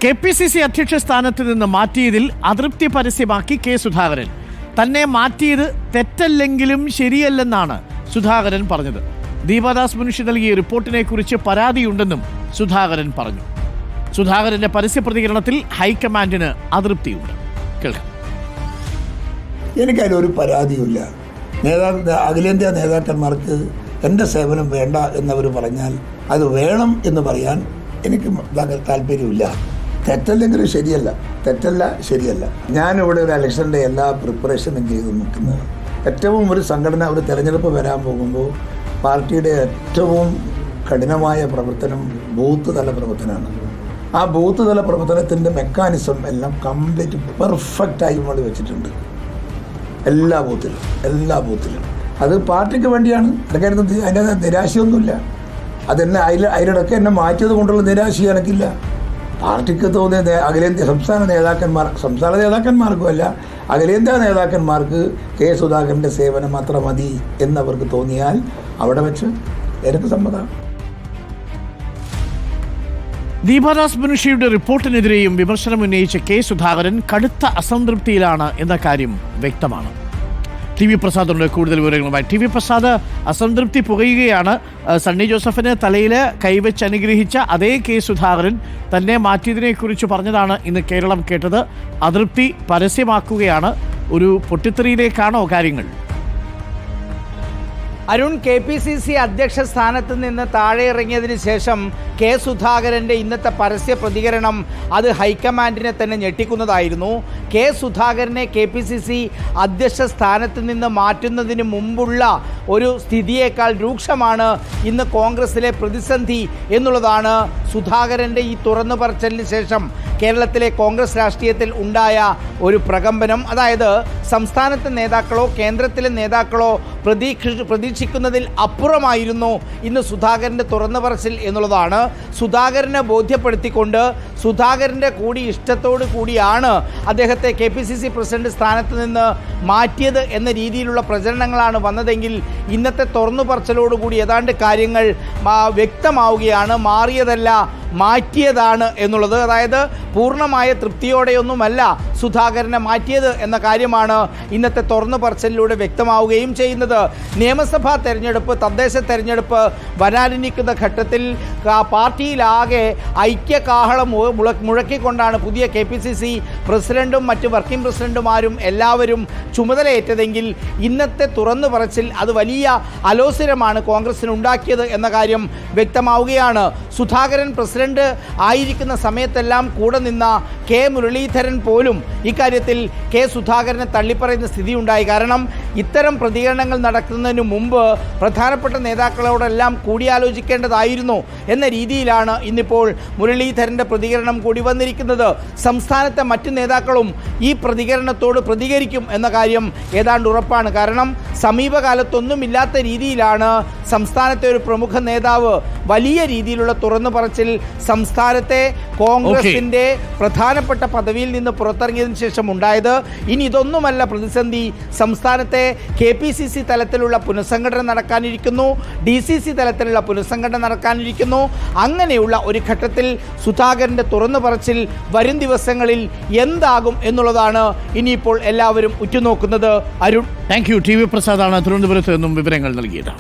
KPCC അധ്യക്ഷ സ്ഥാനത്ത് നിന്ന് മാറ്റിയതിൽ അതൃപ്തി പരസ്യമാക്കി കെ സുധാകരൻ. തന്നെ മാറ്റിയത് തെറ്റല്ലെങ്കിലും ശരിയല്ലെന്നാണ് സുധാകരൻ പറഞ്ഞത്. ദീപദാസ് മുൻഷി നൽകിയ റിപ്പോർട്ടിനെ കുറിച്ച് പരാതിയുണ്ടെന്നും സുധാകരൻ പറഞ്ഞു. സുധാകരന്റെ പരസ്യ പ്രതികരണത്തിൽ ഹൈക്കമാൻഡിന് അതൃപ്തിയുണ്ട്. കേൾക്കാം. എനിക്കതിലൊരു പരാതിയുമില്ല. അഖിലേന്ത്യാ നേതാക്കന്മാർക്ക് എൻ്റെ സേവനം വേണ്ട എന്നവർ പറഞ്ഞാൽ അത് വേണം എന്ന് പറയാൻ എനിക്ക് താല്പര്യമില്ല. തെറ്റല്ലെങ്കിലും ശരിയല്ല, ശരിയല്ല. ഞാനിവിടെ ഒരു ഇലക്ഷൻ്റെ എല്ലാ പ്രിപ്പറേഷനും ചെയ്ത് നിൽക്കുന്നത്. ഏറ്റവും ഒരു സംഘടന ഒരു തെരഞ്ഞെടുപ്പ് വരാൻ പോകുമ്പോൾ പാർട്ടിയുടെ ഏറ്റവും കഠിനമായ പ്രവർത്തനം ബൂത്ത് തല പ്രവർത്തനമാണ്. ആ ബൂത്ത് തല പ്രവർത്തനത്തിൻ്റെ മെക്കാനിസം എല്ലാം കംപ്ലീറ്റ് പെർഫെക്റ്റായി നമ്മൾ വെച്ചിട്ടുണ്ട്. എല്ലാ ബൂത്തിലും അത് പാർട്ടിക്ക് വേണ്ടിയാണ്. അതിൻ്റെ നിരാശയൊന്നുമില്ല. അതെന്നെ അതിലിടയ്ക്ക് എന്നെ മാറ്റിയത് കൊണ്ടുള്ള നിരാശ എനിക്കില്ല. പാർട്ടിക്ക് തോന്നിയ അഖിലേന്ത്യാ സംസ്ഥാന നേതാക്കന്മാർക്കുമല്ല, അഖിലേന്ത്യാ നേതാക്കന്മാർക്ക് കെ സുധാകരൻ്റെ സേവനം മാത്രം മതി എന്നവർക്ക് തോന്നിയാൽ അവിടെ വെച്ച് എനിക്ക് സമ്മതമാണ്. ദീപദാസ് മുൻഷിയുടെ റിപ്പോർട്ടിനെതിരെയും വിമർശനം ഉന്നയിച്ച കെ സുധാകരൻ കടുത്ത അസംതൃപ്തിയിലാണ് എന്ന കാര്യം വ്യക്തമാണ്. ടി വി പ്രസാദുണ്ട് കൂടുതൽ വിവരങ്ങളുമായി. ടി വി പ്രസാദ്, അസംതൃപ്തി പുകയുകയാണ്. സണ്ണി ജോസഫിന് തലയിൽ കൈവച്ച് അനുഗ്രഹിച്ച അതേ കെ സുധാകരൻ തന്നെ മാറ്റിയതിനെക്കുറിച്ച് പറഞ്ഞതാണ് ഇന്ന് കേരളം കേട്ടത്. അതൃപ്തി പരസ്യമാക്കുകയാണ്. ഒരു പൊട്ടിത്തെറിയിലേക്കാണോ കാര്യങ്ങൾ? അരുൺ, KPCC അധ്യക്ഷ സ്ഥാനത്ത് നിന്ന് താഴെ ഇറങ്ങിയതിന് ശേഷം കെ സുധാകരൻ്റെ ഇന്നത്തെ പരസ്യ പ്രതികരണം അത് ഹൈക്കമാൻഡിനെ തന്നെ ഞെട്ടിക്കുന്നതായിരുന്നു. കെ സുധാകരനെ KPCC അധ്യക്ഷ സ്ഥാനത്ത് നിന്ന് മാറ്റുന്നതിന് മുമ്പുള്ള ഒരു സ്ഥിതിയേക്കാൾ രൂക്ഷമാണ് ഇന്ന് കോൺഗ്രസിലെ പ്രതിസന്ധി എന്നുള്ളതാണ് സുധാകരൻ്റെ ഈ തുറന്നു പറച്ചിലിന് ശേഷം കേരളത്തിലെ കോൺഗ്രസ് രാഷ്ട്രീയത്തിൽ ഉണ്ടായ ഒരു പ്രകമ്പനം. അതായത് സംസ്ഥാനത്തെ നേതാക്കളോ കേന്ദ്രത്തിലെ നേതാക്കളോ പ്രതീക്ഷിക്കുന്നതിൽ അപ്പുറമായിരുന്നു ഇന്ന് സുധാകരൻ്റെ തുറന്നു പറച്ചിൽ എന്നുള്ളതാണ്. സുധാകരനെ ബോധ്യപ്പെടുത്തിക്കൊണ്ട് സുധാകരൻ്റെ കൂടി ഇഷ്ടത്തോടു കൂടിയാണ് അദ്ദേഹത്തെ KPCC പ്രസിഡന്റ് സ്ഥാനത്ത് നിന്ന് മാറ്റിയത് എന്ന രീതിയിലുള്ള പ്രചരണങ്ങളാണ് വന്നതെങ്കിൽ ഇന്നത്തെ തുറന്നു പറച്ചിലോടുകൂടി ഏതാണ്ട് കാര്യങ്ങൾ വ്യക്തമാവുകയാണ്. മാറിയതല്ല, മാറ്റിയതാണ് എന്നുള്ളത്. അതായത് പൂർണ്ണമായ തൃപ്തിയോടെയൊന്നുമല്ല സുധാകരനെ മാറ്റിയത് എന്ന കാര്യമാണ് ഇന്നത്തെ തുറന്നു പറച്ചിലൂടെ വ്യക്തമാവുകയും ചെയ്യുന്നത്. നിയമസഭാ തെരഞ്ഞെടുപ്പ്, തദ്ദേശ തെരഞ്ഞെടുപ്പ് വരാനിരിക്കുന്ന ഘട്ടത്തിൽ പാർട്ടിയിലാകെ ഐക്യകാഹളം മുഴക്കിക്കൊണ്ടാണ് പുതിയ KPCC പ്രസിഡന്റും മറ്റ് വർക്കിംഗ് പ്രസിഡന്റുമാരും എല്ലാവരും ചുമതലയേറ്റതെങ്കിൽ ഇന്നത്തെ തുറന്നു പറച്ചിൽ അത് വലിയ അലോസരമാണ് കോൺഗ്രസിന് ഉണ്ടാക്കിയത് എന്ന കാര്യം വ്യക്തമാവുകയാണ്. സുധാകരൻ പ്രസിഡന്റ് ആയിരിക്കുന്ന സമയത്തെല്ലാം കൂടെ നിന്ന കെ മുരളീധരൻ പോലും ഇക്കാര്യത്തിൽ കെ സുധാകരനെ തള്ളിപ്പറയുന്ന സ്ഥിതിയുണ്ടായി. കാരണം ഇത്തരം പ്രതികരണങ്ങൾ നടക്കുന്നതിന് മുമ്പ് പ്രധാനപ്പെട്ട നേതാക്കളോടെല്ലാം കൂടിയാലോചിക്കേണ്ടതായിരുന്നു എന്ന രീതിയിലാണ് ഇന്നിപ്പോൾ മുരളീധരൻ്റെ പ്രതികരണം കൂടി വന്നിരിക്കുന്നത്. സംസ്ഥാനത്തെ മറ്റ് നേതാക്കളും ഈ പ്രതികരണത്തോട് പ്രതികരിക്കും എന്ന കാര്യം ഏതാണ്ട് ഉറപ്പാണ്. കാരണം സമീപകാലത്തൊന്നുമില്ലാത്ത രീതിയിലാണ് സംസ്ഥാനത്തെ ഒരു പ്രമുഖ നേതാവ് വലിയ രീതിയിലുള്ള തുറന്നു പറച്ചിൽ സംസ്ഥാനത്തെ കോൺഗ്രസിന്റെ പ്രധാനപ്പെട്ട പദവിയിൽ നിന്ന് പുറത്തിറങ്ങിയതിനു ശേഷം ഉണ്ടായത്. ഇനി ഇതൊന്നുമല്ല പ്രതിസന്ധി. സംസ്ഥാനത്തെ KPCC തലത്തിലുള്ള പുനഃസംഘടന നടക്കാനിരിക്കുന്നു, DCC തലത്തിലുള്ള പുനഃസംഘടന നടക്കാനിരിക്കുന്നു. അങ്ങനെയുള്ള ഒരു ഘട്ടത്തിൽ സുധാകരന്റെ തുറന്നു പറച്ചിൽ വരും ദിവസങ്ങളിൽ എന്താകും എന്നുള്ളതാണ് ഇനിയിപ്പോൾ എല്ലാവരും ഉറ്റുനോക്കുന്നത്. Arun, thank you. T V പ്രസാദാണ് തിരുവനന്തപുരത്ത് നിന്നും വിവരങ്ങൾ നൽകിയത്.